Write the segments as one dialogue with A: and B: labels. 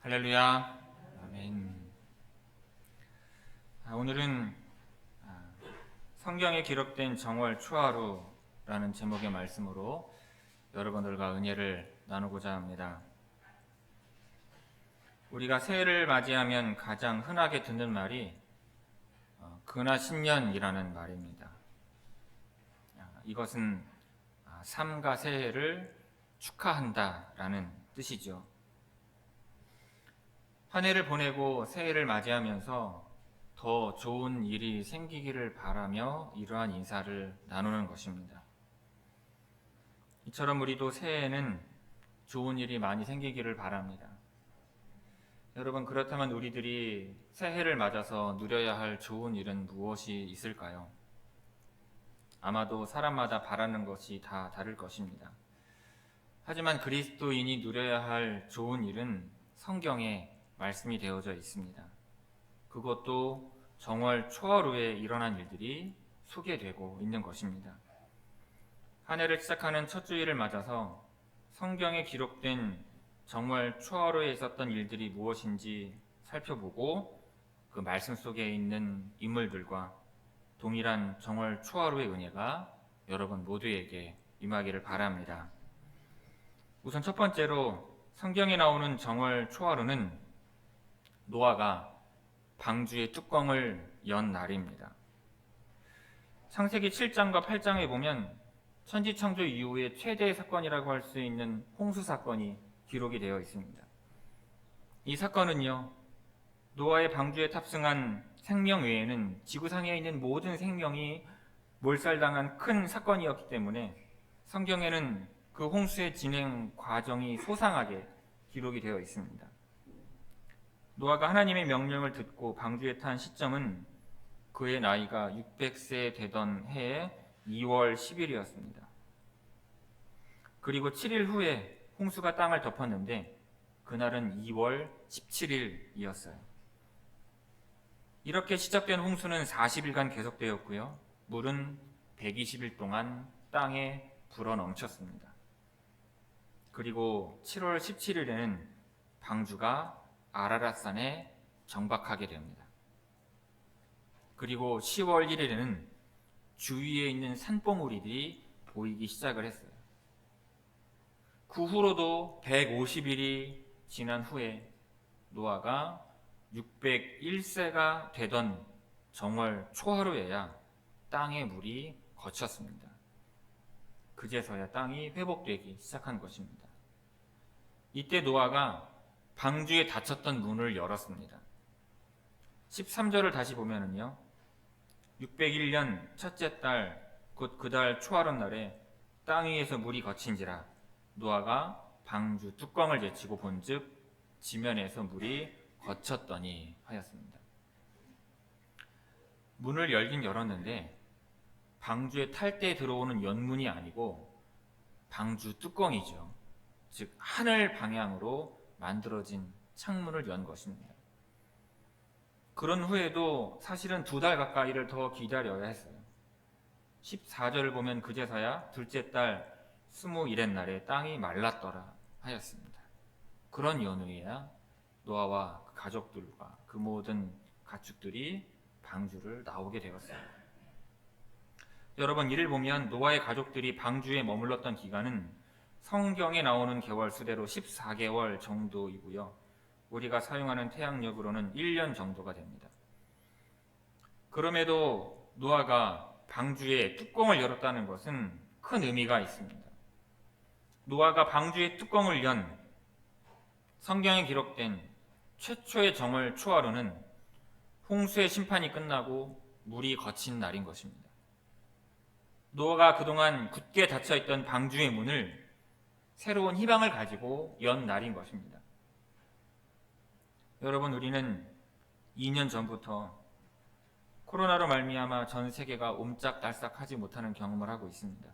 A: 할렐루야. 아멘. 오늘은 성경에 기록된 정월 초하루라는 제목의 말씀으로 여러분들과 은혜를 나누고자 합니다. 우리가 새해를 맞이하면 가장 흔하게 듣는 말이 근하신년이라는 말입니다. 이것은 삼가 새해를 축하한다라는 뜻이죠. 한 해를 보내고 새해를 맞이하면서 더 좋은 일이 생기기를 바라며 이러한 인사를 나누는 것입니다. 이처럼 우리도 새해에는 좋은 일이 많이 생기기를 바랍니다. 여러분, 그렇다면 우리들이 새해를 맞아서 누려야 할 좋은 일은 무엇이 있을까요? 아마도 사람마다 바라는 것이 다 다를 것입니다. 하지만 그리스도인이 누려야 할 좋은 일은 성경에 말씀이 되어져 있습니다. 그것도 정월 초하루에 일어난 일들이 소개되고 있는 것입니다. 한 해를 시작하는 첫 주일을 맞아서 성경에 기록된 정월 초하루에 있었던 일들이 무엇인지 살펴보고 그 말씀 속에 있는 인물들과 동일한 정월 초하루의 은혜가 여러분 모두에게 임하기를 바랍니다. 우선 첫 번째로 성경에 나오는 정월 초하루는 노아가 방주의 뚜껑을 연 날입니다. 창세기 7장과 8장에 보면 천지창조 이후의 최대의 사건이라고 할 수 있는 홍수 사건이 기록이 되어 있습니다. 이 사건은요, 노아의 방주에 탑승한 생명 외에는 지구상에 있는 모든 생명이 몰살당한 큰 사건이었기 때문에 성경에는 그 홍수의 진행 과정이 소상하게 기록이 되어 있습니다. 노아가 하나님의 명령을 듣고 방주에 탄 시점은 그의 나이가 600세 되던 해의 2월 10일이었습니다. 그리고 7일 후에 홍수가 땅을 덮었는데 그날은 2월 17일이었어요. 이렇게 시작된 홍수는 40일간 계속되었고요. 물은 120일 동안 땅에 불어넘쳤습니다. 그리고 7월 17일에는 방주가 아라랏산에 정박하게 됩니다. 그리고 10월 1일에는 주위에 있는 산봉우리들이 보이기 시작을 했어요. 그 후로도 150일이 지난 후에 노아가 601세가 되던 정월 초하루에야 땅의 물이 거쳤습니다. 그제서야 땅이 회복되기 시작한 것입니다. 이때 노아가 방주에 닫혔던 문을 열었습니다. 13절을 다시 보면은요, 601년 첫째 달 곧 그 달 초하룻 날에 땅 위에서 물이 거친지라 노아가 방주 뚜껑을 제치고 본즉 지면에서 물이 거쳤더니 하였습니다. 문을 열긴 열었는데 방주에 탈 때 들어오는 연문이 아니고 방주 뚜껑이죠. 즉 하늘 방향으로 만들어진 창문을 연 것입니다. 그런 후에도 사실은 2달 가까이를 더 기다려야 했어요. 14절을 보면 그제서야 둘째 달 21의 날에 땅이 말랐더라 하였습니다. 그런 연후에야 노아와 그 가족들과 그 모든 가축들이 방주를 나오게 되었어요. 여러분, 이를 보면 노아의 가족들이 방주에 머물렀던 기간은 성경에 나오는 개월 수대로 14개월 정도이고요. 우리가 사용하는 태양력으로는 1년 정도가 됩니다. 그럼에도 노아가 방주에 뚜껑을 열었다는 것은 큰 의미가 있습니다. 노아가 방주의 뚜껑을 연 성경에 기록된 최초의 정월 초하루는 홍수의 심판이 끝나고 물이 거친 날인 것입니다. 노아가 그동안 굳게 닫혀있던 방주의 문을 새로운 희망을 가지고 연 날인 것입니다. 여러분, 우리는 2년 전부터 코로나로 말미암아 전 세계가 옴짝달싹하지 못하는 경험을 하고 있습니다.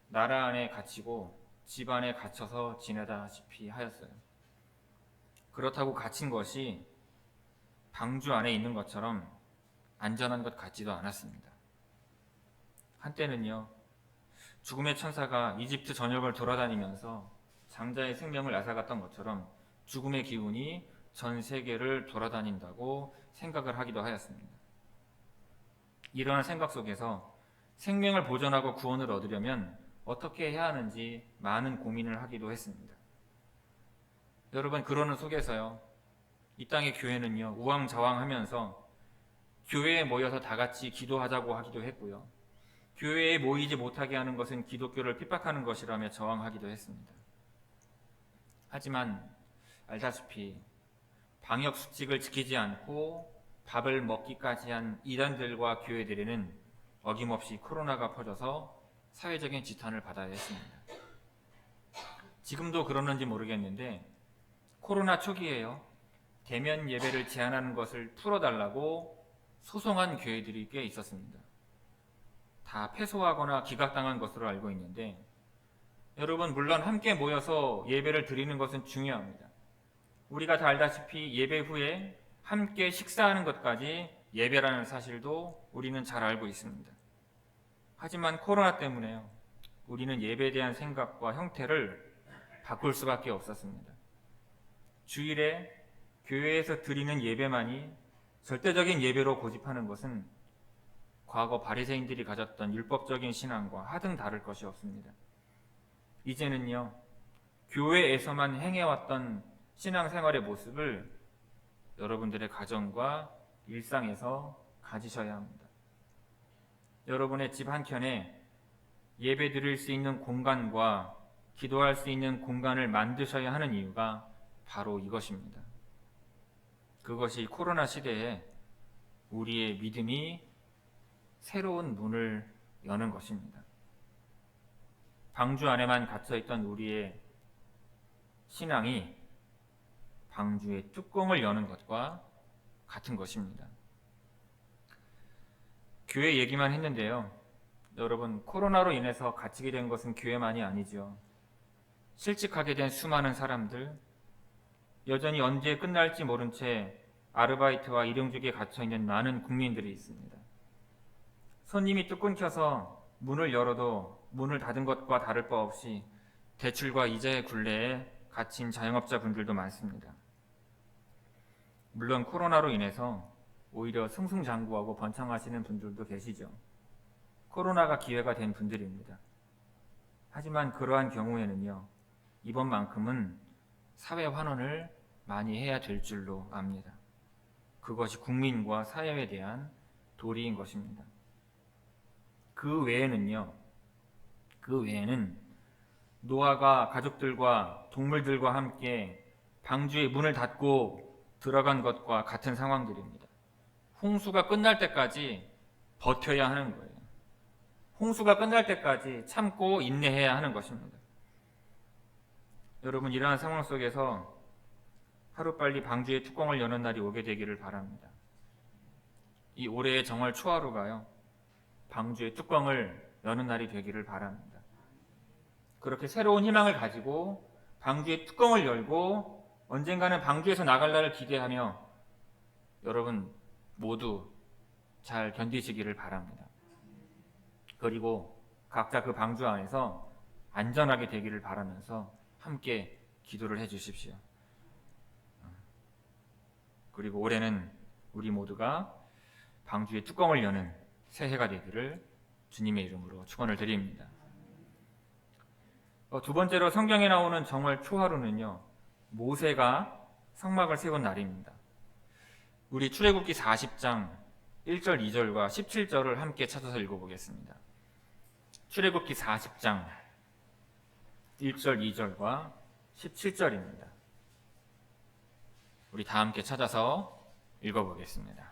A: 나라 안에 갇히고 집 안에 갇혀서 지내다시피 하였어요. 그렇다고 갇힌 것이 방주 안에 있는 것처럼 안전한 것 같지도 않았습니다. 한때는요, 죽음의 천사가 이집트 전역을 돌아다니면서 장자의 생명을 앗아갔던 것처럼 죽음의 기운이 전 세계를 돌아다닌다고 생각을 하기도 하였습니다. 이러한 생각 속에서 생명을 보존하고 구원을 얻으려면 어떻게 해야 하는지 많은 고민을 하기도 했습니다. 여러분, 그러는 속에서요, 이 땅의 교회는요, 우왕좌왕하면서 교회에 모여서 다 같이 기도하자고 하기도 했고요. 교회에 모이지 못하게 하는 것은 기독교를 핍박하는 것이라며 저항하기도 했습니다. 하지만 알다시피 방역 수칙을 지키지 않고 밥을 먹기까지 한 이단들과 교회들에는 어김없이 코로나가 퍼져서 사회적인 지탄을 받아야 했습니다. 지금도 그러는지 모르겠는데 코로나 초기에요, 대면 예배를 제한하는 것을 풀어달라고 소송한 교회들이 꽤 있었습니다. 다 패소하거나 기각당한 것으로 알고 있는데, 여러분, 물론 함께 모여서 예배를 드리는 것은 중요합니다. 우리가 다 알다시피 예배 후에 함께 식사하는 것까지 예배라는 사실도 우리는 잘 알고 있습니다. 하지만 코로나 때문에요, 우리는 예배에 대한 생각과 형태를 바꿀 수밖에 없었습니다. 주일에 교회에서 드리는 예배만이 절대적인 예배로 고집하는 것은 과거 바리새인들이 가졌던 율법적인 신앙과 하등 다를 것이 없습니다. 이제는요, 교회에서만 행해왔던 신앙생활의 모습을 여러분들의 가정과 일상에서 가지셔야 합니다. 여러분의 집 한켠에 예배 드릴 수 있는 공간과 기도할 수 있는 공간을 만드셔야 하는 이유가 바로 이것입니다. 그것이 코로나 시대에 우리의 믿음이 새로운 문을 여는 것입니다. 방주 안에만 갇혀있던 우리의 신앙이 방주의 뚜껑을 여는 것과 같은 것입니다. 교회 얘기만 했는데요, 여러분, 코로나로 인해서 갇히게 된 것은 교회만이 아니죠. 실직하게 된 수많은 사람들, 여전히 언제 끝날지 모른 채 아르바이트와 일용직에 갇혀있는 많은 국민들이 있습니다. 손님이 뚝 끊겨서 문을 열어도 문을 닫은 것과 다를 바 없이 대출과 이자의 굴레에 갇힌 자영업자분들도 많습니다. 물론 코로나로 인해서 오히려 승승장구하고 번창하시는 분들도 계시죠. 코로나가 기회가 된 분들입니다. 하지만 그러한 경우에는요, 이번만큼은 사회 환원을 많이 해야 될 줄로 압니다. 그것이 국민과 사회에 대한 도리인 것입니다. 그 외에는 노아가 가족들과 동물들과 함께 방주의 문을 닫고 들어간 것과 같은 상황들입니다. 홍수가 끝날 때까지 버텨야 하는 거예요. 홍수가 끝날 때까지 참고 인내해야 하는 것입니다. 여러분, 이러한 상황 속에서 하루빨리 방주의 뚜껑을 여는 날이 오게 되기를 바랍니다. 이 올해의 정월 초하루가요, 방주의 뚜껑을 여는 날이 되기를 바랍니다. 그렇게 새로운 희망을 가지고 방주의 뚜껑을 열고 언젠가는 방주에서 나갈 날을 기대하며 여러분 모두 잘 견디시기를 바랍니다. 그리고 각자 그 방주 안에서 안전하게 되기를 바라면서 함께 기도를 해 주십시오. 그리고 올해는 우리 모두가 방주의 뚜껑을 여는 새해가 되기를 주님의 이름으로 축원을 드립니다. 두 번째로 성경에 나오는 정월 초하루는요, 모세가 성막을 세운 날입니다. 우리 출애굽기 40장 1절 2절과 17절을 함께 찾아서 읽어보겠습니다. 출애굽기 40장 1절 2절과 17절입니다. 우리 다 함께 찾아서 읽어보겠습니다.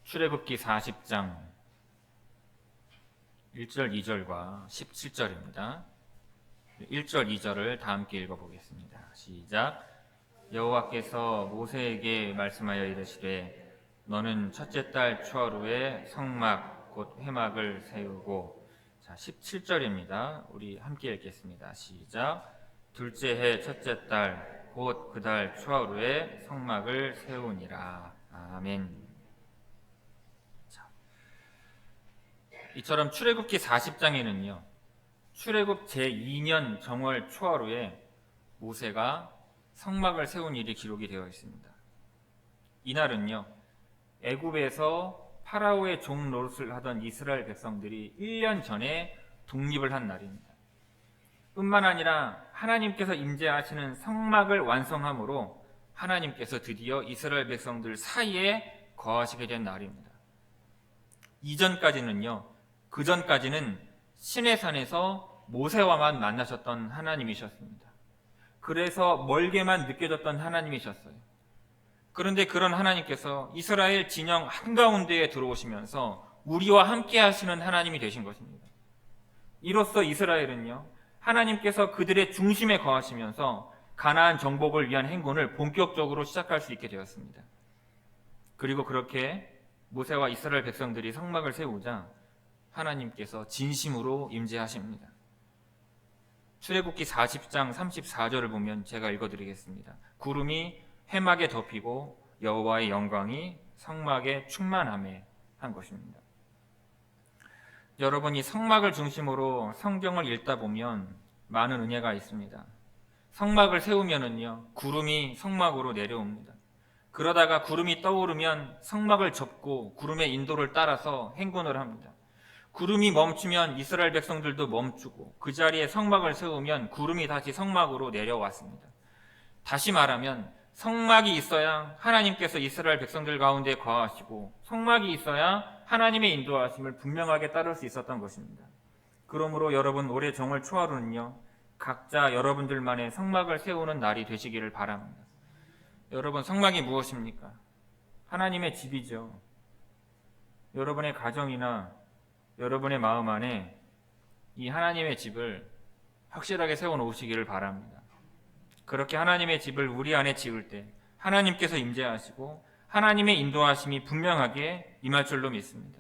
A: 출애굽기 40장 1절 2절과 17절입니다. 1절 2절을 다 함께 읽어보겠습니다. 시작. 여호와께서 모세에게 말씀하여 이르시되 너는 첫째 달 초하루에 성막 곧 회막을 세우고, 자 17절입니다. 우리 함께 읽겠습니다. 시작. 둘째 해 첫째 달 곧 그 달 초하루에 성막을 세우니라. 아멘. 이처럼 출애굽기 40장에는요. 출애굽 제2년 정월 초하루에 모세가 성막을 세운 일이 기록이 되어 있습니다. 이날은요. 애굽에서 파라오의 종 노릇을 하던 이스라엘 백성들이 1년 전에 독립을 한 날입니다. 뿐만 아니라 하나님께서 임재하시는 성막을 완성함으로 하나님께서 드디어 이스라엘 백성들 사이에 거하시게 된 날입니다. 이전까지는요, 그 전까지는 시내산에서 모세와만 만나셨던 하나님이셨습니다. 그래서 멀게만 느껴졌던 하나님이셨어요. 그런데 그런 하나님께서 이스라엘 진영 한가운데에 들어오시면서 우리와 함께 하시는 하나님이 되신 것입니다. 이로써 이스라엘은요, 하나님께서 그들의 중심에 거하시면서 가나안 정복을 위한 행군을 본격적으로 시작할 수 있게 되었습니다. 그리고 그렇게 모세와 이스라엘 백성들이 성막을 세우자 하나님께서 진심으로 임재하십니다. 출애굽기 40장 34절을 보면 제가 읽어드리겠습니다. 구름이 회막에 덮이고 여호와의 영광이 성막에 충만하매 한 것입니다. 여러분, 이 성막을 중심으로 성경을 읽다 보면 많은 은혜가 있습니다. 성막을 세우면은요, 구름이 성막으로 내려옵니다. 그러다가 구름이 떠오르면 성막을 접고 구름의 인도를 따라서 행군을 합니다. 구름이 멈추면 이스라엘 백성들도 멈추고 그 자리에 성막을 세우면 구름이 다시 성막으로 내려왔습니다. 다시 말하면 성막이 있어야 하나님께서 이스라엘 백성들 가운데 거하시고 성막이 있어야 하나님의 인도하심을 분명하게 따를 수 있었던 것입니다. 그러므로 여러분, 올해 정월 초하루는요, 각자 여러분들만의 성막을 세우는 날이 되시기를 바랍니다. 여러분, 성막이 무엇입니까? 하나님의 집이죠. 여러분의 가정이나 여러분의 마음 안에 이 하나님의 집을 확실하게 세워놓으시기를 바랍니다. 그렇게 하나님의 집을 우리 안에 지을 때 하나님께서 임재하시고 하나님의 인도하심이 분명하게 임할 줄로 믿습니다.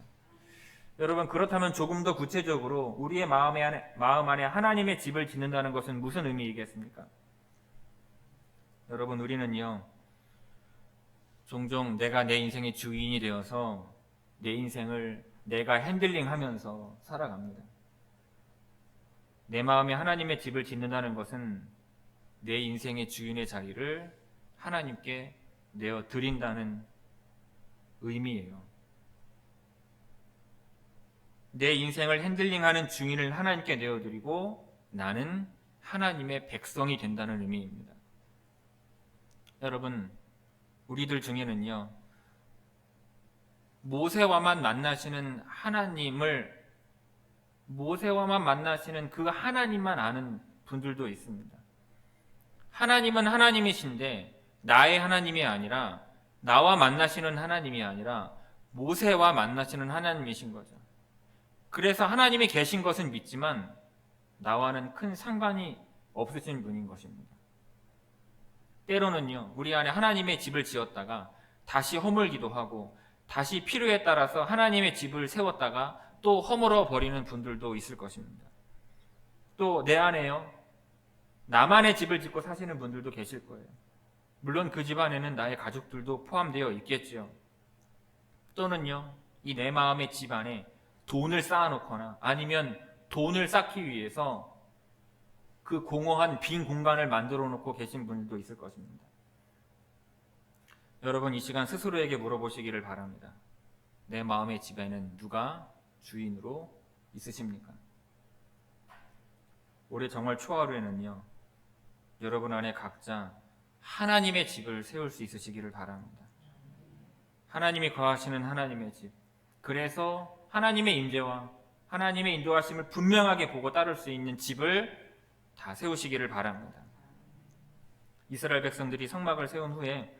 A: 여러분, 그렇다면 조금 더 구체적으로 우리의 마음 안에 하나님의 집을 짓는다는 것은 무슨 의미이겠습니까? 여러분, 우리는요, 종종 내가 내 인생의 주인이 되어서 내 인생을 내가 핸들링하면서 살아갑니다. 내 마음에 하나님의 집을 짓는다는 것은 내 인생의 주인의 자리를 하나님께 내어 드린다는 의미예요. 내 인생을 핸들링하는 주인을 하나님께 내어드리고 나는 하나님의 백성이 된다는 의미입니다. 여러분, 우리들 중에는요, 모세와만 만나시는 그 하나님만 아는 분들도 있습니다. 하나님은 하나님이신데 나의 하나님이 아니라, 나와 만나시는 하나님이 아니라 모세와 만나시는 하나님이신 거죠. 그래서 하나님이 계신 것은 믿지만 나와는 큰 상관이 없으신 분인 것입니다. 때로는요, 우리 안에 하나님의 집을 지었다가 다시 허물기도 하고 다시 필요에 따라서 하나님의 집을 세웠다가 또 허물어 버리는 분들도 있을 것입니다. 또 내 안에요, 나만의 집을 짓고 사시는 분들도 계실 거예요. 물론 그 집 안에는 나의 가족들도 포함되어 있겠죠. 또는요, 이 내 마음의 집 안에 돈을 쌓아놓거나 아니면 돈을 쌓기 위해서 그 공허한 빈 공간을 만들어 놓고 계신 분들도 있을 것입니다. 여러분, 이 시간 스스로에게 물어보시기를 바랍니다. 내 마음의 집에는 누가 주인으로 있으십니까? 올해 정월 초하루에는요, 여러분 안에 각자 하나님의 집을 세울 수 있으시기를 바랍니다. 하나님이 거하시는 하나님의 집. 그래서 하나님의 임재와 하나님의 인도하심을 분명하게 보고 따를 수 있는 집을 다 세우시기를 바랍니다. 이스라엘 백성들이 성막을 세운 후에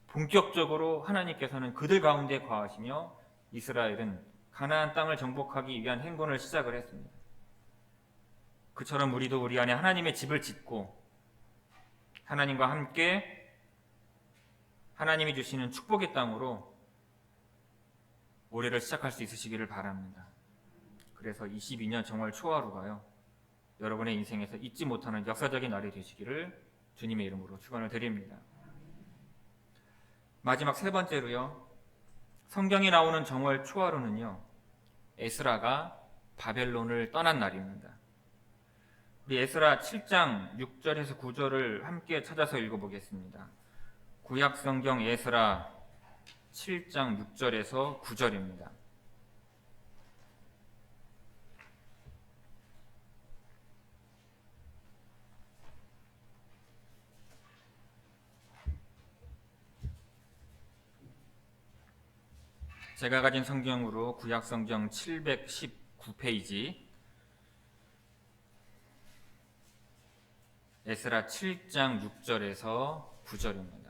A: 본격적으로 하나님께서는 그들 가운데 거하시며 이스라엘은 가나안 땅을 정복하기 위한 행군을 시작을 했습니다. 그처럼 우리도 우리 안에 하나님의 집을 짓고 하나님과 함께 하나님이 주시는 축복의 땅으로 올해를 시작할 수 있으시기를 바랍니다. 그래서 22년 정월 초하루가요, 여러분의 인생에서 잊지 못하는 역사적인 날이 되시기를 주님의 이름으로 축원을 드립니다. 마지막 세 번째로요, 성경에 나오는 정월 초하루는요, 에스라가 바벨론을 떠난 날입니다. 우리 에스라 7장 6절에서 9절을 함께 찾아서 읽어보겠습니다. 구약 성경 에스라 7장 6절에서 9절입니다. 제가 가진 성경으로 구약 성경 719페이지 에스라 7장 6절에서 9절입니다.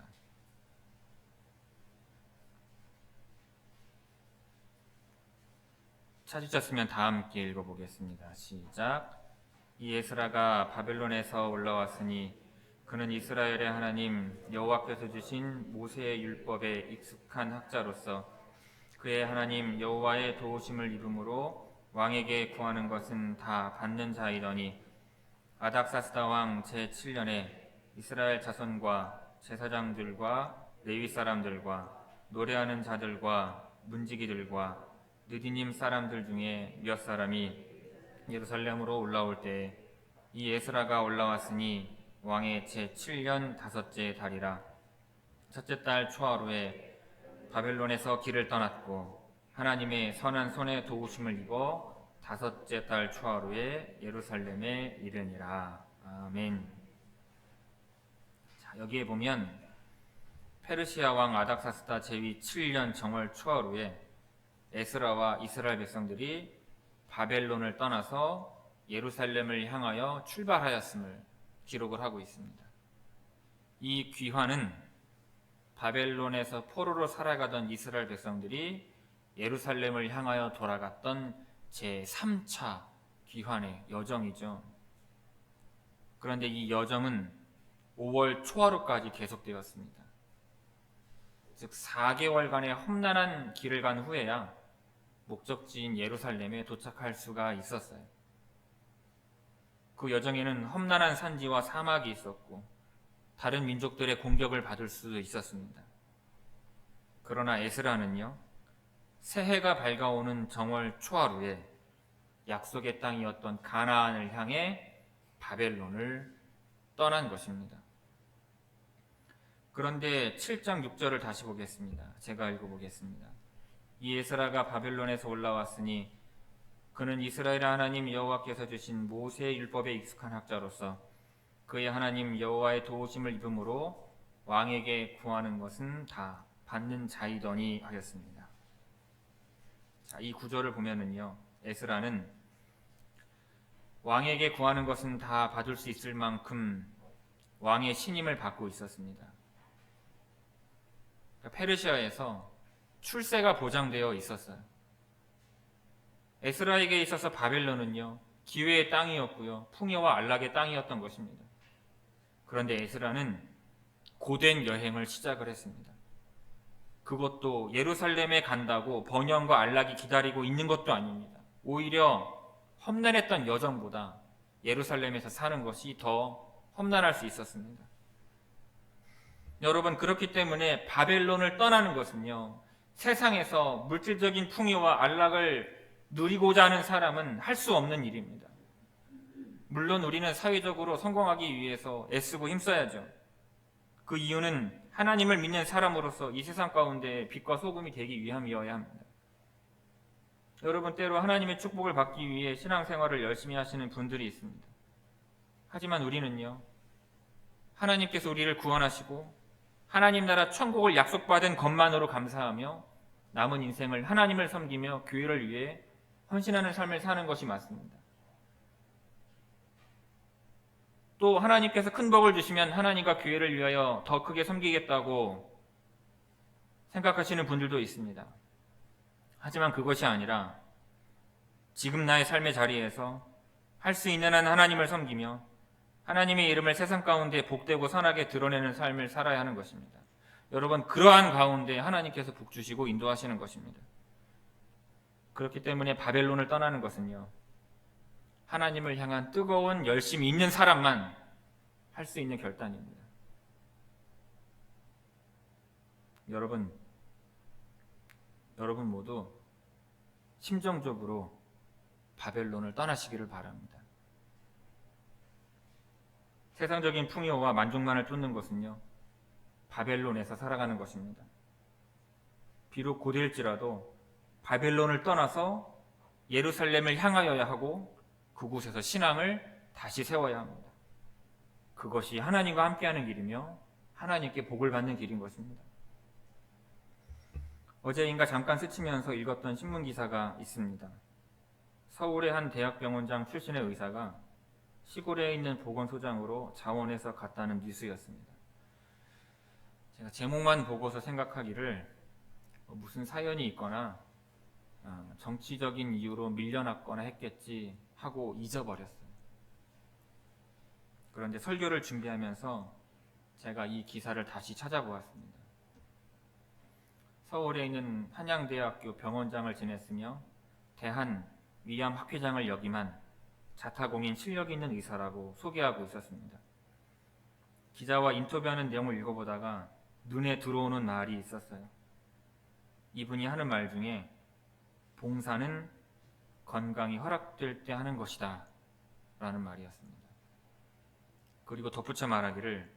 A: 찾으셨으면 다 함께 읽어보겠습니다. 시작. 이 에스라가 바벨론에서 올라왔으니 그는 이스라엘의 하나님 여호와께서 주신 모세의 율법에 익숙한 학자로서 그의 하나님 여호와의 도우심을 입음으로 왕에게 구하는 것은 다 받는 자이더니 아닥사스다 왕 제7년에 이스라엘 자손과 제사장들과 레위 사람들과 노래하는 자들과 문지기들과 느디님 사람들 중에 몇 사람이 예루살렘으로 올라올 때 이 에스라가 올라왔으니 왕의 제7년 다섯째 달이라. 첫째 달 초하루에 바벨론에서 길을 떠났고 하나님의 선한 손에 도우심을 입어 다섯째 달 초하루에 예루살렘에 이르니라. 아멘. 자, 여기에 보면 페르시아 왕 아닥사스다 제위 7년 정월 초하루에 에스라와 이스라엘 백성들이 바벨론을 떠나서 예루살렘을 향하여 출발하였음을 기록을 하고 있습니다. 이 귀환은 바벨론에서 포로로 살아가던 이스라엘 백성들이 예루살렘을 향하여 돌아갔던 제3차 귀환의 여정이죠. 그런데 이 여정은 5월 초하루까지 계속되었습니다. 즉 4개월간의 험난한 길을 간 후에야 목적지인 예루살렘에 도착할 수가 있었어요. 그 여정에는 험난한 산지와 사막이 있었고 다른 민족들의 공격을 받을 수도 있었습니다. 그러나 에스라는요, 새해가 밝아오는 정월 초하루에 약속의 땅이었던 가나안을 향해 바벨론을 떠난 것입니다. 그런데 7장 6절을 다시 보겠습니다. 제가 읽어보겠습니다. 이 에스라가 바벨론에서 올라왔으니 그는 이스라엘의 하나님 여호와께서 주신 모세의 율법에 익숙한 학자로서 그의 하나님 여호와의 도우심을 입음으로 왕에게 구하는 것은 다 받는 자이더니 하였습니다. 자, 이 구절을 보면은요, 에스라는 왕에게 구하는 것은 다 받을 수 있을 만큼 왕의 신임을 받고 있었습니다. 페르시아에서 출세가 보장되어 있었어요. 에스라에게 있어서 바벨론은요, 기회의 땅이었고요, 풍요와 안락의 땅이었던 것입니다. 그런데 에스라는 고된 여행을 시작을 했습니다. 그것도 예루살렘에 간다고 번영과 안락이 기다리고 있는 것도 아닙니다. 오히려 험난했던 여정보다 예루살렘에서 사는 것이 더 험난할 수 있었습니다. 여러분, 그렇기 때문에 바벨론을 떠나는 것은요, 세상에서 물질적인 풍요와 안락을 누리고자 하는 사람은 할 수 없는 일입니다. 물론 우리는 사회적으로 성공하기 위해서 애쓰고 힘써야죠. 그 이유는 하나님을 믿는 사람으로서 이 세상 가운데 빛과 소금이 되기 위함이어야 합니다. 여러분, 때로 하나님의 축복을 받기 위해 신앙생활을 열심히 하시는 분들이 있습니다. 하지만 우리는요, 하나님께서 우리를 구원하시고 하나님 나라 천국을 약속받은 것만으로 감사하며 남은 인생을 하나님을 섬기며 교회를 위해 헌신하는 삶을 사는 것이 맞습니다. 또 하나님께서 큰 복을 주시면 하나님과 교회를 위하여 더 크게 섬기겠다고 생각하시는 분들도 있습니다. 하지만 그것이 아니라 지금 나의 삶의 자리에서 할 수 있는 한 하나님을 섬기며 하나님의 이름을 세상 가운데 복되고 선하게 드러내는 삶을 살아야 하는 것입니다. 여러분, 그러한 가운데 하나님께서 복 주시고 인도하시는 것입니다. 그렇기 때문에 바벨론을 떠나는 것은요, 하나님을 향한 뜨거운 열심이 있는 사람만 할 수 있는 결단입니다. 여러분 모두 심정적으로 바벨론을 떠나시기를 바랍니다. 세상적인 풍요와 만족만을 쫓는 것은요, 바벨론에서 살아가는 것입니다. 비록 고될지라도 바벨론을 떠나서 예루살렘을 향하여야 하고 그곳에서 신앙을 다시 세워야 합니다. 그것이 하나님과 함께하는 길이며 하나님께 복을 받는 길인 것입니다. 어제인가 잠깐 스치면서 읽었던 신문기사가 있습니다. 서울의 한 대학병원장 출신의 의사가 시골에 있는 보건소장으로 자원해서 갔다는 뉴스였습니다. 제가 제목만 보고서 생각하기를 무슨 사연이 있거나 정치적인 이유로 밀려났거나 했겠지 하고 잊어버렸어요. 그런데 설교를 준비하면서 제가 이 기사를 다시 찾아보았습니다. 서울에 있는 한양대학교 병원장을 지냈으며 대한 위암학회장을 역임한 자타공인 실력 있는 의사라고 소개하고 있었습니다. 기자와 인터뷰하는 내용을 읽어보다가 눈에 들어오는 말이 있었어요. 이분이 하는 말 중에 봉사는 건강이 허락될 때 하는 것이다 라는 말이었습니다. 그리고 덧붙여 말하기를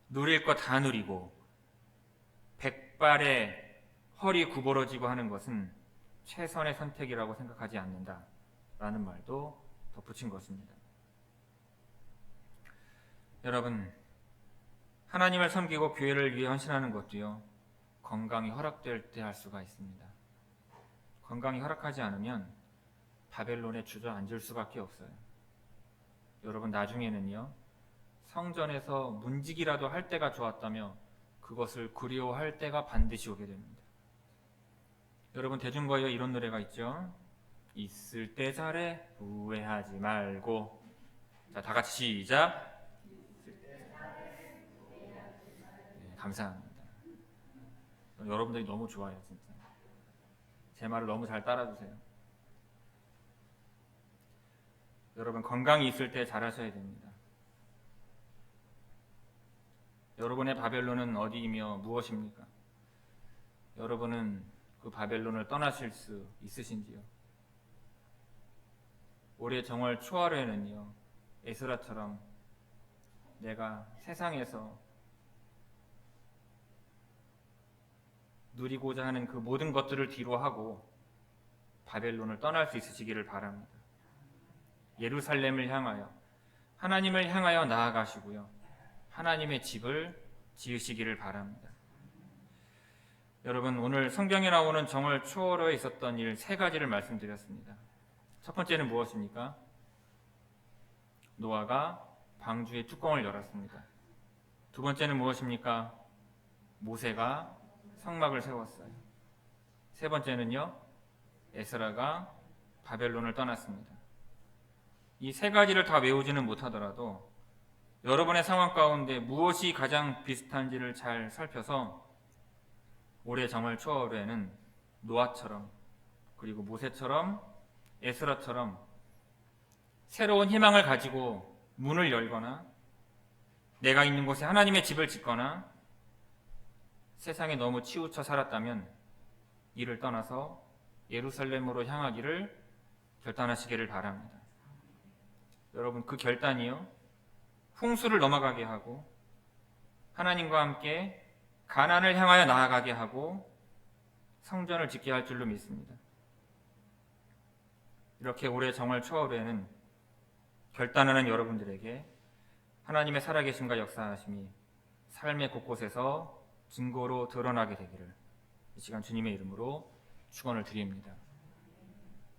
A: 누릴 거 다 누리고 백발의 허리 구부러지고 하는 것은 최선의 선택이라고 생각하지 않는다 라는 말도 덧붙인 것입니다. 여러분, 하나님을 섬기고 교회를 위해 헌신하는 것도요, 건강이 허락될 때 할 수가 있습니다. 건강이 허락하지 않으면 바벨론에 주저앉을 수밖에 없어요. 여러분, 나중에는요, 성전에서 문지기라도 할 때가 좋았다며 그것을 그리워할 때가 반드시 오게 됩니다. 여러분, 대중가요에 이런 노래가 있죠. 있을 때 잘해 후회하지 말고. 자, 다 같이 시작. 네, 감사합니다. 여러분들이 너무 좋아요, 진짜. 제 말을 너무 잘 따라주세요. 여러분, 건강이 있을 때 잘하셔야 됩니다. 여러분의 바벨론은 어디이며 무엇입니까? 여러분은 그 바벨론을 떠나실 수 있으신지요? 올해 정월 초하루에는요, 에스라처럼 내가 세상에서 누리고자 하는 그 모든 것들을 뒤로 하고 바벨론을 떠날 수 있으시기를 바랍니다. 예루살렘을 향하여, 하나님을 향하여 나아가시고요, 하나님의 집을 지으시기를 바랍니다. 여러분, 오늘 성경에 나오는 정월 초월호에 있었던 일 3가지를 말씀드렸습니다. 첫 번째는 무엇입니까? 노아가 방주의 뚜껑을 열었습니다. 두 번째는 무엇입니까? 모세가 성막을 세웠어요. 세 번째는요, 에스라가 바벨론을 떠났습니다. 이 3가지를 다 외우지는 못하더라도 여러분의 상황 가운데 무엇이 가장 비슷한지를 잘 살펴서 올해 정월 초월에는 노아처럼, 그리고 모세처럼, 에스라처럼 새로운 희망을 가지고 문을 열거나 내가 있는 곳에 하나님의 집을 짓거나 세상에 너무 치우쳐 살았다면 이를 떠나서 예루살렘으로 향하기를 결단하시기를 바랍니다. 여러분, 그 결단이요, 홍수를 넘어가게 하고 하나님과 함께 가나안을 향하여 나아가게 하고 성전을 짓게 할 줄로 믿습니다. 이렇게 올해 정월 초하루에는 결단하는 여러분들에게 하나님의 살아계심과 역사하심이 삶의 곳곳에서 증거로 드러나게 되기를 이 시간 주님의 이름으로 축원을 드립니다.